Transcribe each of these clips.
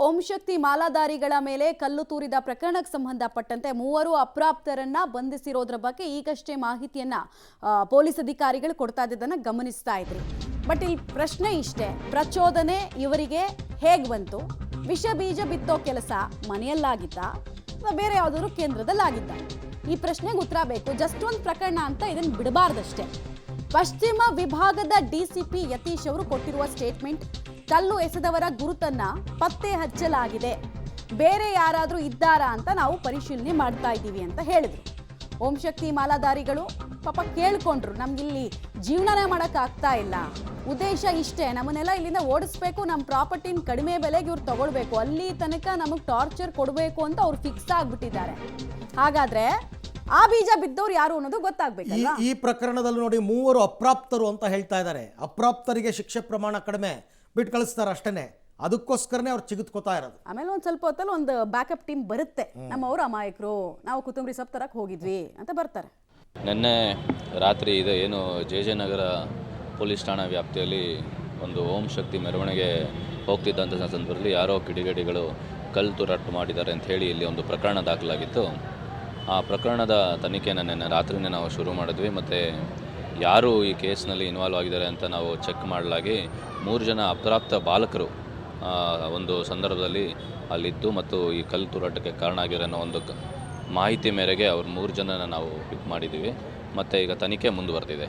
ಓಂಶಕ್ತಿ ಮಾಲಾಧಾರಿಗಳ ಮೇಲೆ ಕಲ್ಲು ತೂರಿದ ಪ್ರಕರಣಕ್ಕೆ ಸಂಬಂಧಪಟ್ಟಂತೆ ಮೂವರು ಅಪ್ರಾಪ್ತರನ್ನ ಬಂಧಿಸಿರೋದ್ರ ಬಗ್ಗೆ ಈಗಷ್ಟೇ ಮಾಹಿತಿಯನ್ನ ಪೊಲೀಸ್ ಅಧಿಕಾರಿಗಳು ಕೊಡ್ತಾ ಇದ್ದದನ್ನ ಗಮನಿಸ್ತಾ ಇದ್ರಿ. ಬಟ್ ಈ ಪ್ರಶ್ನೆ ಇಷ್ಟೇ, ಪ್ರಚೋದನೆ ಇವರಿಗೆ ಹೇಗೆ ಬಂತು? ವಿಷ ಬೀಜ ಬಿತ್ತೋ ಕೆಲಸ ಮನೆಯಲ್ಲಾಗಿದ್ದ ಅಥವಾ ಬೇರೆ ಯಾವುದಾದ್ರು ಕೇಂದ್ರದಲ್ಲಾಗಿದ್ದ? ಈ ಪ್ರಶ್ನೆಗೆ ಉತ್ತರ ಬೇಕು. ಜಸ್ಟ್ ಒಂದು ಪ್ರಕರಣ ಅಂತ ಇದನ್ನು ಬಿಡಬಾರ್ದಷ್ಟೇ. ಪಶ್ಚಿಮ ವಿಭಾಗದ ಡಿಸಿಪಿ ಯತೀಶ್ ಅವರು ಕೊಟ್ಟಿರುವ ಸ್ಟೇಟ್ಮೆಂಟ್, ಕಲ್ಲು ಎಸೆದವರ ಗುರುತನ್ನ ಪತ್ತೆ ಹಚ್ಚಲಾಗಿದೆ, ಬೇರೆ ಯಾರಾದರೂ ಇದ್ದಾರಾ ಅಂತ ನಾವು ಪರಿಶೀಲನೆ ಮಾಡ್ತಾ ಇದ್ದೀವಿ ಅಂತ ಹೇಳಿದ್ರು. ಓಂಶಕ್ತಿ ಮಾಲಾಧಾರಿಗಳು ಪಾಪ ಕೇಳ್ಕೊಂಡ್ರು, ನಮ್ಗಿಲ್ಲಿ ಜೀವನನೇ ಮಾಡೋಕ್ಕಾಗ್ತಾ ಇಲ್ಲ, ಉದ್ದೇಶ ಇಷ್ಟೇ, ನಮ್ಮನ್ನೆಲ್ಲ ಇಲ್ಲಿಂದ ಓಡಿಸ್ಬೇಕು, ನಮ್ಮ ಪ್ರಾಪರ್ಟಿನ ಕಡಿಮೆ ಬೆಲೆಗೆ ಇವ್ರು ತಗೊಳ್ಬೇಕು, ಅಲ್ಲಿ ತನಕ ನಮಗೆ ಟಾರ್ಚರ್ ಕೊಡಬೇಕು ಅಂತ ಅವ್ರು ಫಿಕ್ಸ್ ಆಗಿಬಿಟ್ಟಿದ್ದಾರೆ. ಹಾಗಾದ್ರೆ ಆ ಬೀಜ ಬಿದ್ದವ್ರು ಯಾರು ಅನ್ನೋದು ಗೊತ್ತಾಗ್ಬೇಕಲ್ಲ. ಈ ಪ್ರಕರಣದಲ್ಲಿ ನೋಡಿ, ಮೂವರು ಅಪ್ರಾಪ್ತರು ಅಂತ ಹೇಳ್ತಾ ಇದ್ದಾರೆ. ಅಪ್ರಾಪ್ತರಿಗೆ ಶಿಕ್ಷೆ ಪ್ರಮಾಣ ಕಡಿಮೆ, ಬಿಟ್ಟು ಕಳಿಸ್ತಾರೆ ಅಷ್ಟೇ. ಅದಕ್ಕೋಸ್ಕರನೇ ಅವ್ರು ಚಿಗುತ್ಕೋತಾ ಇರೋದು. ಆಮೇಲೆ ಒಂದು ಸ್ವಲ್ಪ ಹೊತ್ತಲ್ಲಿ ಒಂದು ಬ್ಯಾಕಪ್ ಟೀಮ್ ಬರುತ್ತೆ, ನಮ್ಮವರು ಅಮಾಯಕರು, ನಾವು ಕೊತ್ತಂಬರಿ ಸೊಪ್ಪು ತರಕ್ಕೆ ಹೋಗಿದ್ವಿ ಅಂತ ಬರ್ತಾರೆ. ನಿನ್ನೆ ರಾತ್ರಿ ಇದೆ ಏನು ಜೆ ನಗರ ಪೊಲೀಸ್ ಠಾಣಾ ವ್ಯಾಪ್ತಿಯಲ್ಲಿ ಒಂದು ಓಂ ಶಕ್ತಿ ಮೆರವಣಿಗೆ ಹೋಗ್ತಿದ್ದಂಥ ಸಂದರ್ಭದಲ್ಲಿ ಯಾರೋ ಕಿಡಿಗೇಡಿಗಳು ಕಲ್ಲು ತೂರಾಟ ಮಾಡಿದ್ದಾರೆ ಅಂತ ಹೇಳಿ ಇಲ್ಲಿ ಒಂದು ಪ್ರಕರಣ ದಾಖಲಾಗಿತ್ತು. ಆ ಪ್ರಕರಣದ ತನಿಖೆನ ನಿನ್ನೆ ರಾತ್ರಿನೇ ನಾವು ಶುರು ಮಾಡಿದ್ವಿ. ಮತ್ತು ಯಾರು ಈ ಕೇಸ್ನಲ್ಲಿ ಇನ್ವಾಲ್ವ್ ಆಗಿದ್ದಾರೆ ಅಂತ ನಾವು ಚೆಕ್ ಮಾಡಲಾಗಿ 3 ಜನ ಅಪ್ರಾಪ್ತ ಬಾಲಕರು ಒಂದು ಸಂದರ್ಭದಲ್ಲಿ ಅಲ್ಲಿದ್ದು ಮತ್ತು ಈ ಕಲ್ಲು ತೂರಾಟಕ್ಕೆ ಕಾರಣ ಆಗಿರೋ ಒಂದು ಮಾಹಿತಿ ಮೇರೆಗೆ ಅವ್ರು 3 ಜನನ ನಾವು ಪಿಕ್ ಮಾಡಿದ್ದೀವಿ. ಮತ್ತು ಈಗ ತನಿಖೆ ಮುಂದುವರೆದಿದೆ.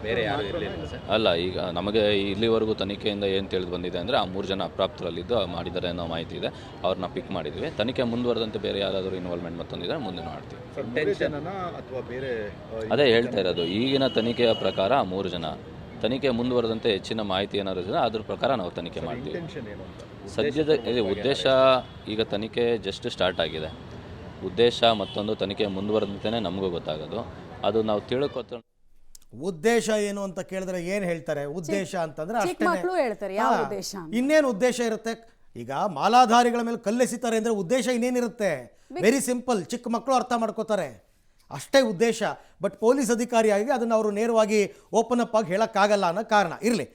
ಬೇರೆ ಯಾರು ಇರಲಿಲ್ಲ ಸರ್? ಅಲ್ಲ, ಈಗ ನಮಗೆ ಇಲ್ಲಿವರೆಗೂ ತನಿಖೆಯಿಂದ ಏನು ತಿಳಿದು ಬಂದಿದೆ ಅಂದರೆ ಆ 3 ಜನ ಅಪ್ರಾಪ್ತರಲ್ಲಿದ್ದು ಮಾಡಿದ್ದಾರೆ ಅನ್ನೋ ಮಾಹಿತಿ ಇದೆ. ಅವ್ರನ್ನ ಪಿಕ್ ಮಾಡಿದ್ವಿ. ತನಿಖೆ ಮುಂದುವರೆದಂತೆ ಬೇರೆ ಯಾರಾದರೂ ಇನ್ವಾಲ್ವ್ಮೆಂಟ್ ಮತ್ತೊಂದಿದ್ರೆ ಮುಂದೆ ಮಾಡ್ತೀವಿ. ಅದೇ ಹೇಳ್ತಾ ಇರೋದು, ಈಗಿನ ತನಿಖೆಯ ಪ್ರಕಾರ 3 ಜನ. ತನಿಖೆ ಮುಂದುವರೆದಂತೆ ಹೆಚ್ಚಿನ ಮಾಹಿತಿ ಏನಾದ್ರು ಇದ್ರೆ ಅದ್ರ ಪ್ರಕಾರ ನಾವು ತನಿಖೆ ಮಾಡ್ತೀವಿ. ಸದ್ಯದ ಉದ್ದೇಶ, ಈಗ ತನಿಖೆ ಜಸ್ಟ್ ಸ್ಟಾರ್ಟ್ ಆಗಿದೆ. ಉದ್ದೇಶ ಮತ್ತೊಂದು ತನಿಖೆ ಮುಂದುವರೆದಂತೆಯೇ ನಮಗೂ ಗೊತ್ತಾಗೋದು. ಅದು ನಾವು ತಿಳ್ಕೊತ ಉದ್ದೇಶ ಏನು ಅಂತ ಕೇಳಿದ್ರೆ ಏನು ಹೇಳ್ತಾರೆ? ಉದ್ದೇಶ ಅಂತಂದ್ರೆ ಹೇಳ್ತಾರೆ ಯಾವ ಉದ್ದೇಶ, ಇನ್ನೇನು ಉದ್ದೇಶ ಇರುತ್ತೆ? ಈಗ ಮಾಲಾಧಾರಿಗಳ ಮೇಲೆ ಕಲ್ಲೆಸಿತಾರೆ ಅಂದ್ರೆ ಉದ್ದೇಶ ಇನ್ನೇನಿರುತ್ತೆ? ವೆರಿ ಸಿಂಪಲ್, ಚಿಕ್ಕ ಮಕ್ಕಳು ಅರ್ಥ ಮಾಡ್ಕೋತಾರೆ, ಅಷ್ಟೇ ಉದ್ದೇಶ. ಬಟ್ ಪೊಲೀಸ್ ಅಧಿಕಾರಿಯಾಗಿ ಅದನ್ನು ಅವರು ನೇರವಾಗಿ ಓಪನ್ ಅಪ್ ಆಗಿ ಹೇಳೋಕ್ಕಾಗಲ್ಲ ಅನ್ನೋ ಕಾರಣ ಇರಲಿ.